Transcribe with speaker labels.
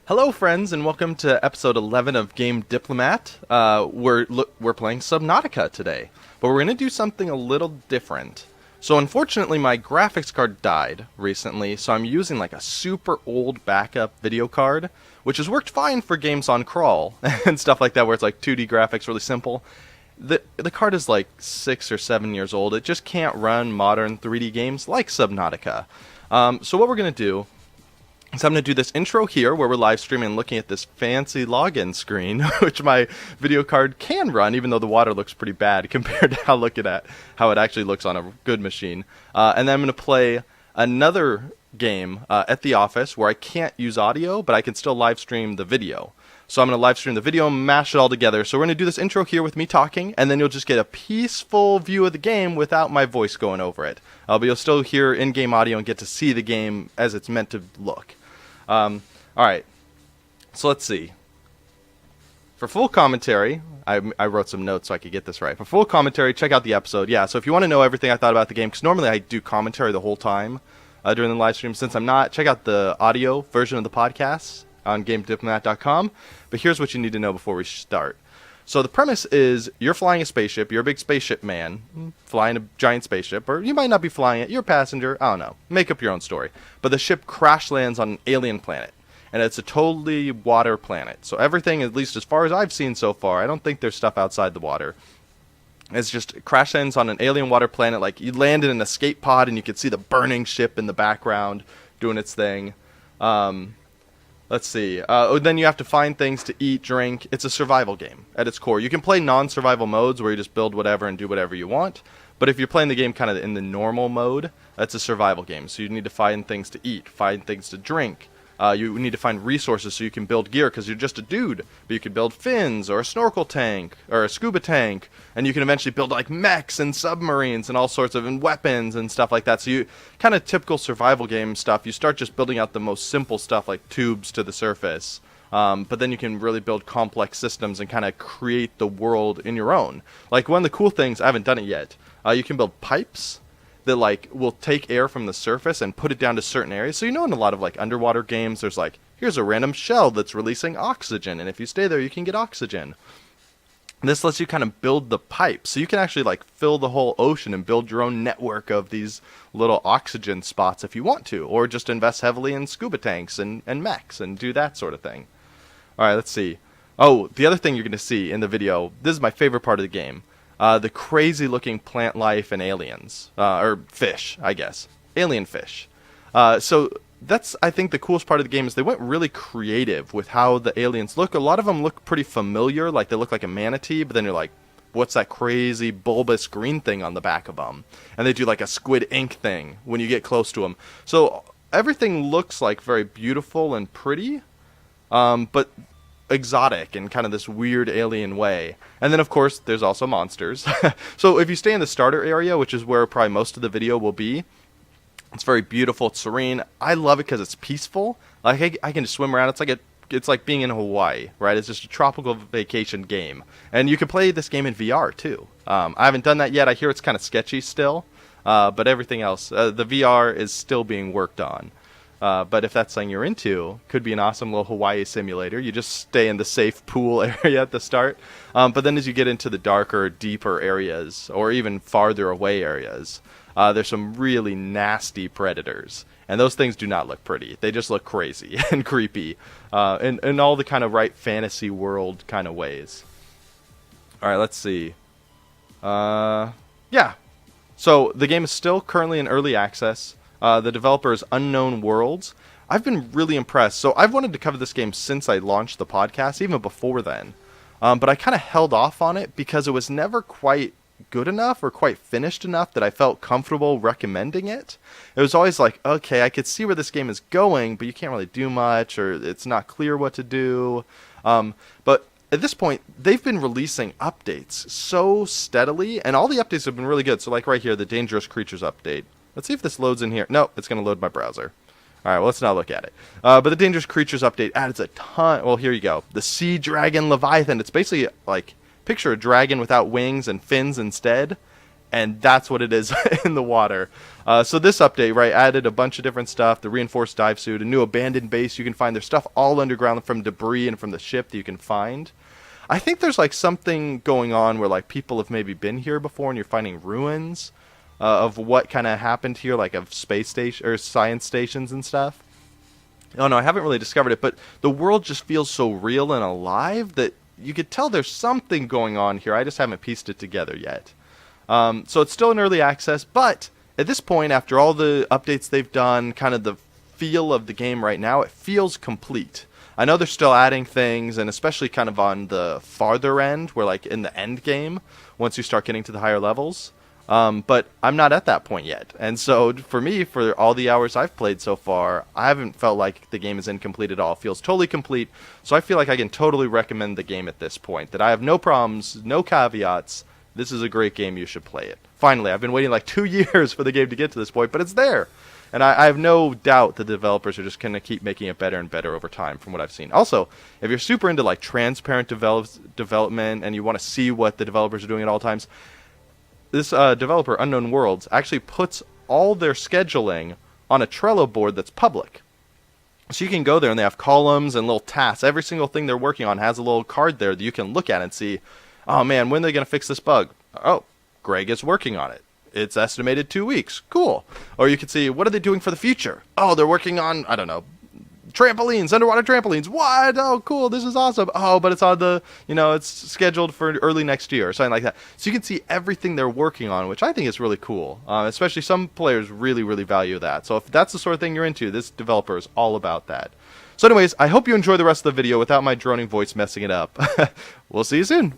Speaker 1: Hello, friends, and welcome to episode 11 of Game Diplomat. We're playing Subnautica today, but we're going to do something a little different. So unfortunately, my graphics card died recently, so I'm using like a super old backup video card, which has worked fine for games on crawl and stuff like that, where it's like 2D graphics, really simple. The card is like 6 or 7 years old. It just can't run modern 3D games like Subnautica. So what we're going to do, so I'm going to do this intro here where we're live streaming and looking at this fancy login screen, which my video card can run, even though the water looks pretty bad compared to how it actually looks on a good machine. And then I'm going to play another game at the office where I can't use audio, but I can still live stream the video. So I'm going to live stream the video and mash it all together. So we're going to do this intro here with me talking, and then you'll just get a peaceful view of the game without my voice going over it. But you'll still hear in-game audio and get to see the game as it's meant to look. Alright, so let's see. For full commentary, I wrote some notes so I could get this right. For full commentary, check out the episode. Yeah, so if you want to know everything I thought about the game, because normally I do commentary the whole time during the live stream. Since I'm not, check out the audio version of the podcast on GameDiplomat.com. But here's what you need to know before we start. So the premise is you're flying a spaceship, you're a big spaceship man, flying a giant spaceship, or you might not be flying it, you're a passenger, I don't know, make up your own story. But the ship crash lands on an alien planet, and it's a totally water planet. So everything, at least as far as I've seen so far, I don't think there's stuff outside the water. It's just crash lands on an alien water planet, like you land in an escape pod and you can see the burning ship in the background doing its thing. Let's see. Then you have to find things to eat, drink. It's a survival game at its core. You can play non-survival modes where you just build whatever and do whatever you want. But if you're playing the game kind of in the normal mode, that's a survival game. So you need to find things to eat, find things to drink. You need to find resources so you can build gear because you're just a dude. But you can build fins or a snorkel tank or a scuba tank. And you can eventually build like mechs and submarines and all sorts of and weapons and stuff like that. So you kind of typical survival game stuff. You start just building out the most simple stuff like tubes to the surface. But then you can really build complex systems and kind of create the world in your own. Like one of the cool things, I haven't done it yet, you can build pipes that like will take air from the surface and put it down to certain areas. So in a lot of like underwater games, there's like, here's a random shell that's releasing oxygen, and if you stay there, you can get oxygen. This lets you kind of build the pipes, so you can actually like fill the whole ocean and build your own network of these little oxygen spots if you want to, or just invest heavily in scuba tanks and mechs and do that sort of thing. All right, let's see. Oh, the other thing you're going to see in the video, this is my favorite part of the game. The crazy-looking plant life and aliens. Or fish, I guess. Alien fish. So that's, I think, the coolest part of the game is they went really creative with how the aliens look. A lot of them look pretty familiar, like they look like a manatee, but then you're like, what's that crazy bulbous green thing on the back of them? And they do like a squid ink thing when you get close to them. So everything looks like very beautiful and pretty, but exotic in kind of this weird alien way. And then of course there's also monsters. So if you stay in the starter area, which is where probably most of the video will be, it's very beautiful, it's serene. I love it because it's peaceful. Like I can just swim around. It's like being in Hawaii, right? It's just a tropical vacation game, and you can play this game in VR too. I haven't done that yet. I hear it's kind of sketchy still, but everything else, the VR is still being worked on. But if that's something you're into, could be an awesome little Hawaii simulator. You just stay in the safe pool area at the start. But then as you get into the darker, deeper areas, or even farther away areas, there's some really nasty predators. And those things do not look pretty. They just look crazy and creepy. In all the kind of right fantasy world kind of ways. Alright, let's see. Yeah. So the game is still currently in early access. The developer is Unknown Worlds. I've been really impressed. So I've wanted to cover this game since I launched the podcast, even before then. But I kind of held off on it because it was never quite good enough or quite finished enough that I felt comfortable recommending it. It was always like, okay, I could see where this game is going, but you can't really do much, or it's not clear what to do. But at this point, they've been releasing updates so steadily, and all the updates have been really good. So like right here, the Dangerous Creatures update. Let's see if this loads in here. No, it's going to load my browser. All right, well, let's not look at it. But the Dangerous Creatures update adds a ton. Well, here you go. The Sea Dragon Leviathan. It's basically like, picture a dragon without wings and fins instead. and that's what it is in the water. So this update, right, added a bunch of different stuff, the reinforced dive suit, a new abandoned base you can find. There's stuff all underground from debris and from the ship that you can find. I think there's like something going on where like people have maybe been here before and you're finding ruins of what kind of happened here, like of space station or science stations and stuff. Oh no, I haven't really discovered it, but the world just feels so real and alive that you could tell there's something going on here. I just haven't pieced it together yet. So it's still in early access, but at this point, after all the updates they've done, kind of the feel of the game right now, it feels complete. I know they're still adding things, and especially kind of on the farther end, where like in the end game, once you start getting to the higher levels. But I'm not at that point yet. And so for me, for all the hours I've played so far, I haven't felt like the game is incomplete at all. It feels totally complete. So I feel like I can totally recommend the game at this point. That I have no problems, no caveats. This is a great game. You should play it. Finally, I've been waiting like 2 years for the game to get to this point, but it's there. And I have no doubt the developers are just going to keep making it better and better over time from what I've seen. Also, if you're super into like transparent development and you want to see what the developers are doing at all times, this developer, Unknown Worlds, actually puts all their scheduling on a Trello board that's public. So you can go there and they have columns and little tasks. Every single thing they're working on has a little card there that you can look at and see, oh man, when are they going to fix this bug? Oh, Greg is working on it. It's estimated 2 weeks. Cool. Or you could see, what are they doing for the future? Oh, they're working on, I don't know, trampolines, underwater trampolines. What? Oh, cool. This is awesome. Oh, but it's on the, it's scheduled for early next year or something like that. So you can see everything they're working on, which I think is really cool. Especially some players really, really value that. So if that's the sort of thing you're into, this developer is all about that. So anyways, I hope you enjoy the rest of the video without my droning voice messing it up. We'll see you soon.